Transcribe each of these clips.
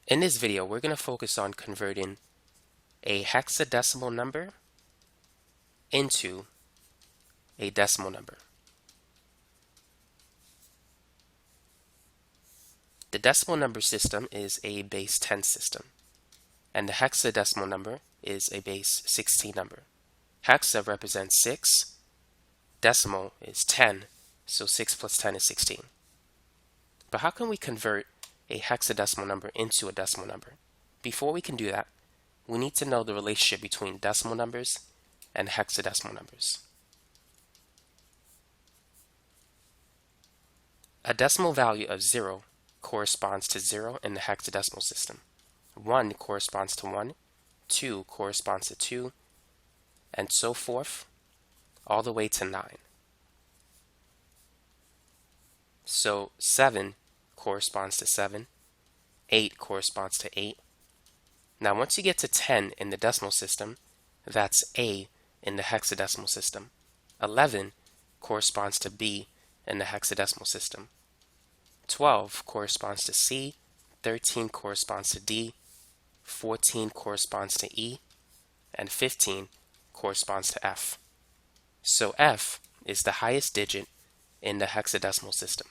In this video, we're going to focus on converting a hexadecimal number into a decimal number. The decimal number system is a base 10 system, and the hexadecimal number is a base 16 number. Hexa represents 6, decimal is 10, so 6 plus 10 is 16. But how can we convert a hexadecimal number into a decimal number? Before we can do that, we need to know the relationship between decimal numbers and hexadecimal numbers. A decimal value of 0 corresponds to 0 in the hexadecimal system. 1 corresponds to 1, 2 corresponds to 2, and so forth, all the way to 9. So 7 corresponds to 7, 8 corresponds to 8. Now once you get to 10 in the decimal system, that's A in the hexadecimal system. 11 corresponds to B in the hexadecimal system. 12 corresponds to C, 13 corresponds to D, 14 corresponds to E, and 15 corresponds to F. So F is the highest digit in the hexadecimal system.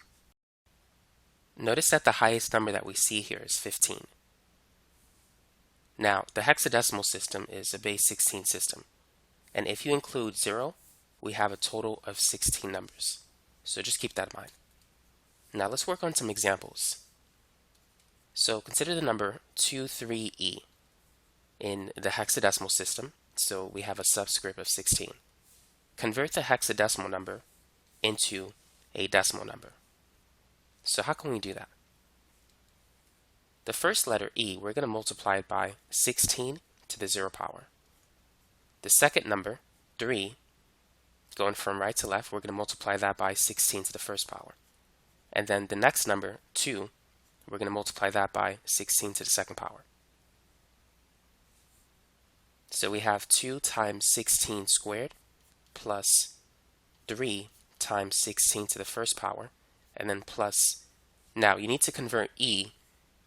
Notice that the highest number that we see here is 15. Now, the hexadecimal system is a base 16 system, and if you include 0, we have a total of 16 numbers. So just keep that in mind. Now let's work on some examples. So consider the number 23e in the hexadecimal system, so we have a subscript of 16. Convert the hexadecimal number into a decimal number. So how can we do that? The first letter E, we're going to multiply it by 16 to the 0 power. The second number, 3, going from right to left, we're going to multiply that by 16 to the first power. And then the next number, 2, we're going to multiply that by 16 to the second power. So we have 2 times 16 squared plus 3 times 16 to the first power, and then plus, now you need to convert E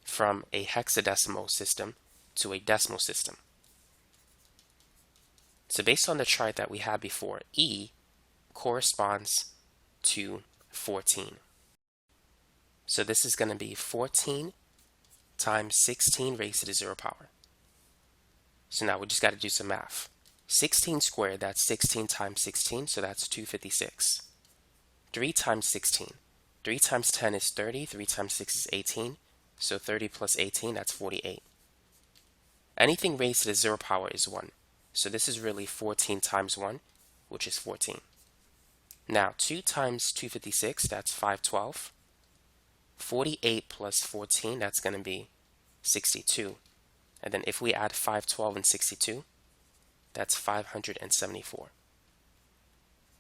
from a hexadecimal system to a decimal system. So based on the chart that we had before, E corresponds to 14. So this is going to be 14 times 16 raised to the 0 power. So now we just got to do some math. 16 squared, that's 16 times 16, so that's 256. 3 times 16. 3 times 10 is 30, 3 times 6 is 18, so 30 plus 18, that's 48. Anything raised to the 0 power is 1, so this is really 14 times 1, which is 14. Now 2 times 256, that's 512. 48 plus 14, that's going to be 62. And then if we add 512 and 62, that's 574.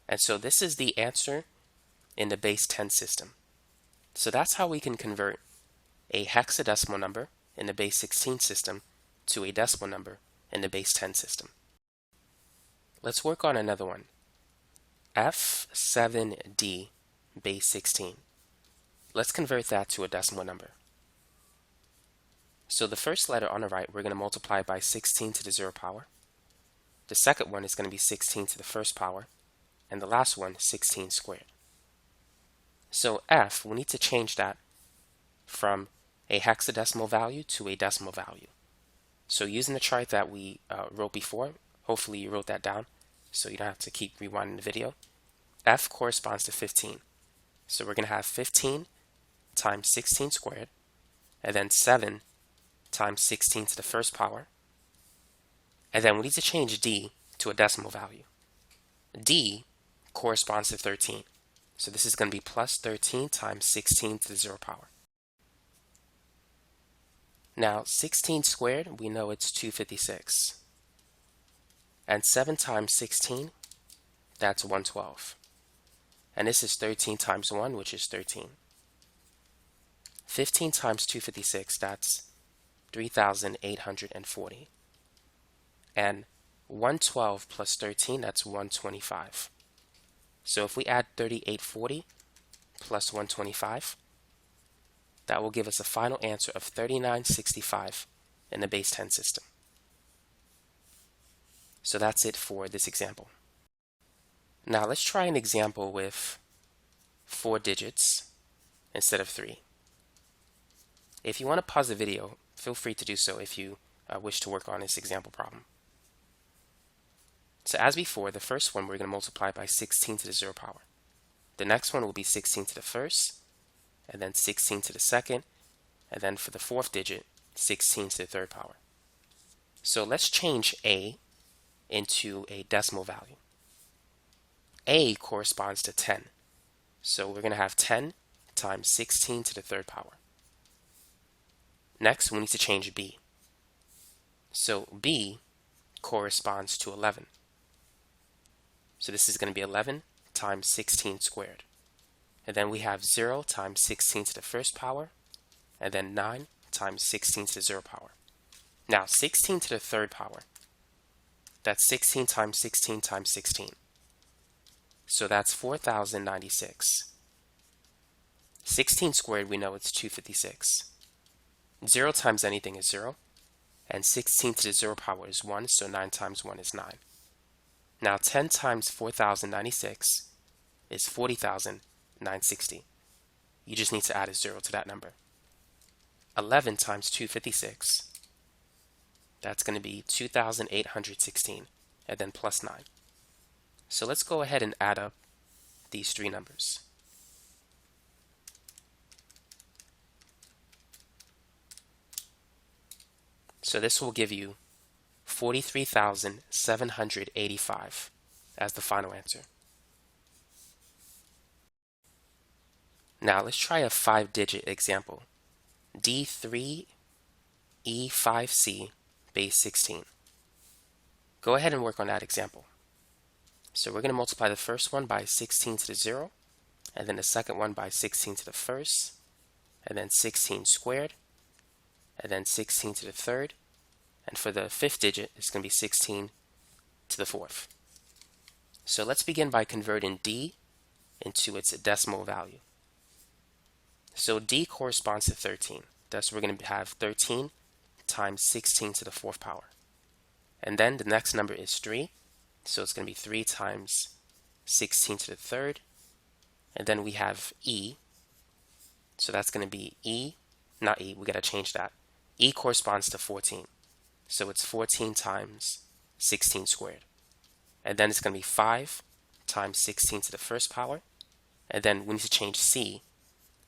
And so this is the answer in the base 10 system. So that's how we can convert a hexadecimal number in the base 16 system to a decimal number in the base 10 system. Let's work on another one. F7D base 16. Let's convert that to a decimal number. So the first letter on the right, we're going to multiply by 16 to the 0 power. The second one is going to be 16 to the first power, and the last one, 16 squared. So F, we need to change that from a hexadecimal value to a decimal value. So using the chart that we wrote before, hopefully you wrote that down so you don't have to keep rewinding the video. F corresponds to 15. So we're going to have 15 times 16 squared, and then 7 times 16 to the first power. And then we need to change D to a decimal value. D corresponds to 13. So this is going to be plus 13 times 16 to the 0 power. Now 16 squared, we know it's 256. And 7 times 16, that's 112. And this is 13 times 1, which is 13. 15 times 256, that's 3,840. And 112 plus 13, that's 125. So if we add 3840 plus 125, that will give us a final answer of 3965 in the base 10 system. So that's it for this example. Now let's try an example with 4 digits instead of 3. If you want to pause the video, feel free to do so if you wish to work on this example problem. So as before, the first one we're going to multiply by 16 to the 0 power. The next one will be 16 to the first, and then 16 to the second, and then for the fourth digit, 16 to the third power. So let's change A into a decimal value. A corresponds to 10. So we're going to have 10 times 16 to the third power. Next, we need to change B. So B corresponds to 11. So this is going to be 11 times 16 squared. And then we have 0 times 16 to the first power, and then 9 times 16 to the 0 power. Now 16 to the third power, that's 16 times 16 times 16. So that's 4,096. 16 squared, we know it's 256. 0 times anything is 0, and 16 to the 0 power is 1, so 9 times 1 is 9. Now 10 times 4,096 is 40,960. You just need to add a 0 to that number. 11 times 256, that's going to be 2,816, and then plus 9. So let's go ahead and add up these three numbers. So this will give you 43,785 as the final answer. Now let's try a 5-digit example. D3E5C base 16. Go ahead and work on that example. So we're going to multiply the first one by 16 to the 0, and then the second one by 16 to the first, and then 16 squared, and then 16 to the third, and for the fifth digit, it's going to be 16 to the fourth. So let's begin by converting D into its decimal value. So D corresponds to 13. Thus we're going to have 13 times 16 to the fourth power. And then the next number is 3. So it's going to be 3 times 16 to the third. And then we have E. So that's going to be E, not E, we got to change that. E corresponds to 14. So it's 14 times 16 squared. And then it's going to be 5 times 16 to the first power. And then we need to change C.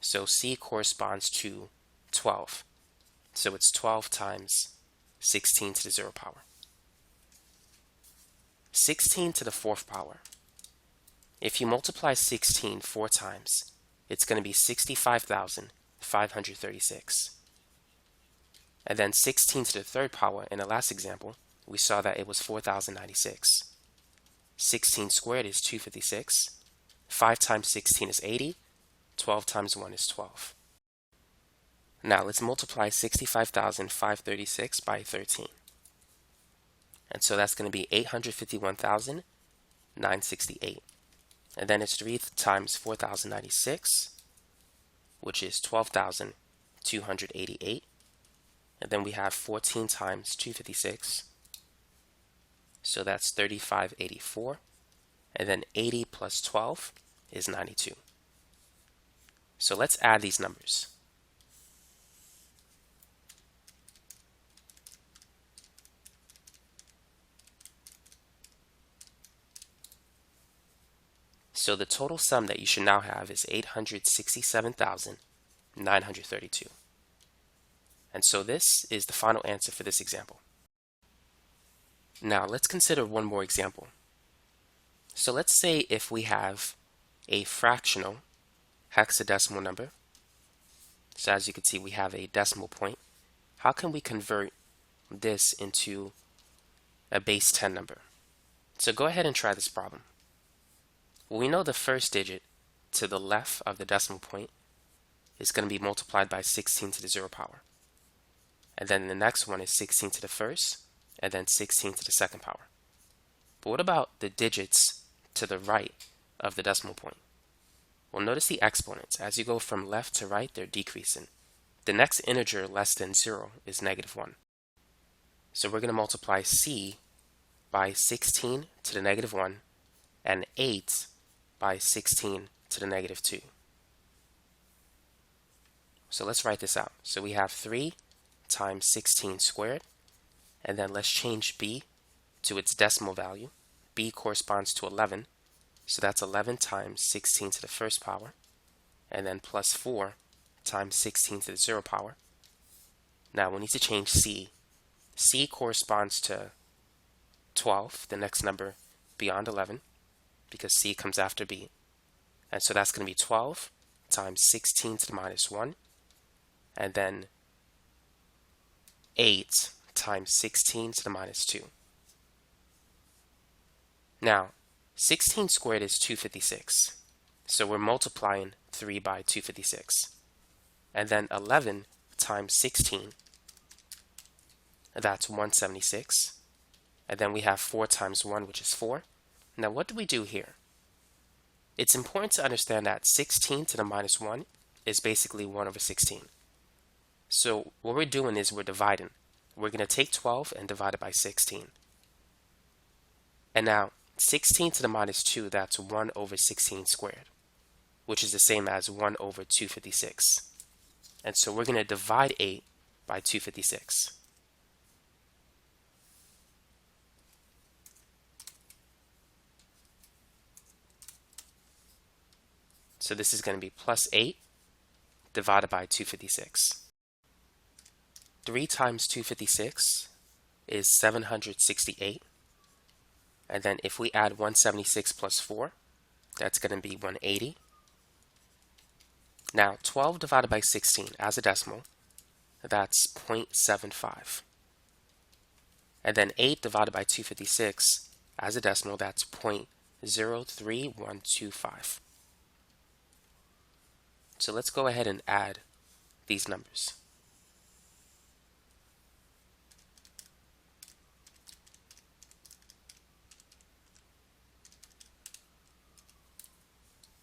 So C corresponds to 12. So it's 12 times 16 to the 0 power. 16 to the fourth power. If you multiply 16 4 times, it's going to be 65,536. And then 16 to the third power, in the last example, we saw that it was 4,096. 16 squared is 256. 5 times 16 is 80. 12 times 1 is 12. Now let's multiply 65,536 by 13. And so that's going to be 851,968. And then it's 3 times 4,096, which is 12,288. And then we have 14 times 256, so that's 3,584. And then 80 plus 12 is 92. So let's add these numbers. So the total sum that you should now have is 867,932. And so this is the final answer for this example. Now let's consider one more example. So let's say if we have a fractional hexadecimal number. So as you can see, we have a decimal point. How can we convert this into a base 10 number? So go ahead and try this problem. Well, we know the first digit to the left of the decimal point is going to be multiplied by 16 to the 0 power. And then the next one is 16 to the first, and then 16 to the second power. But what about the digits to the right of the decimal point? Well, notice the exponents. As you go from left to right, they're decreasing. the next integer less than 0 is -1. So we're going to multiply c by 16 to the -1 and 8 by 16 to the -2. So let's write this out. So we have 3 times 16 squared, and then let's change b to its decimal value. B corresponds to 11, so that's 11 times 16 to the first power, and then plus 4 times 16 to the 0 power. Now we need to change c. C corresponds to 12, the next number beyond 11, because c comes after b. And so that's going to be 12 times 16 to the -1, and then 8 times 16 to the -2. Now, 16 squared is 256, so we're multiplying 3 by 256. And then 11 times 16, that's 176. And then we have 4 times 1, which is 4. Now, what do we do here? It's important to understand that 16 to the -1 is basically 1 over 16. So what we're doing is we're dividing. We're going to take 12 and divide it by 16. And now 16 to the -2, that's 1 over 16 squared, which is the same as 1 over 256. And so we're going to divide 8 by 256. So this is going to be plus 8 divided by 256. 3 times 256 is 768. And then if we add 176 plus 4, that's going to be 180. Now 12 divided by 16 as a decimal, that's 0.75. And then 8 divided by 256 as a decimal, that's 0.03125. So let's go ahead and add these numbers.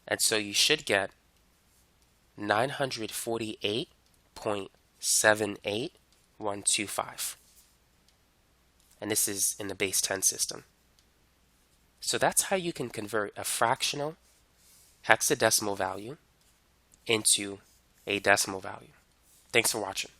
And so you should get 948.78125. And this is in the base 10 system. So that's how you can convert a fractional hexadecimal value into a decimal value. Thanks for watching.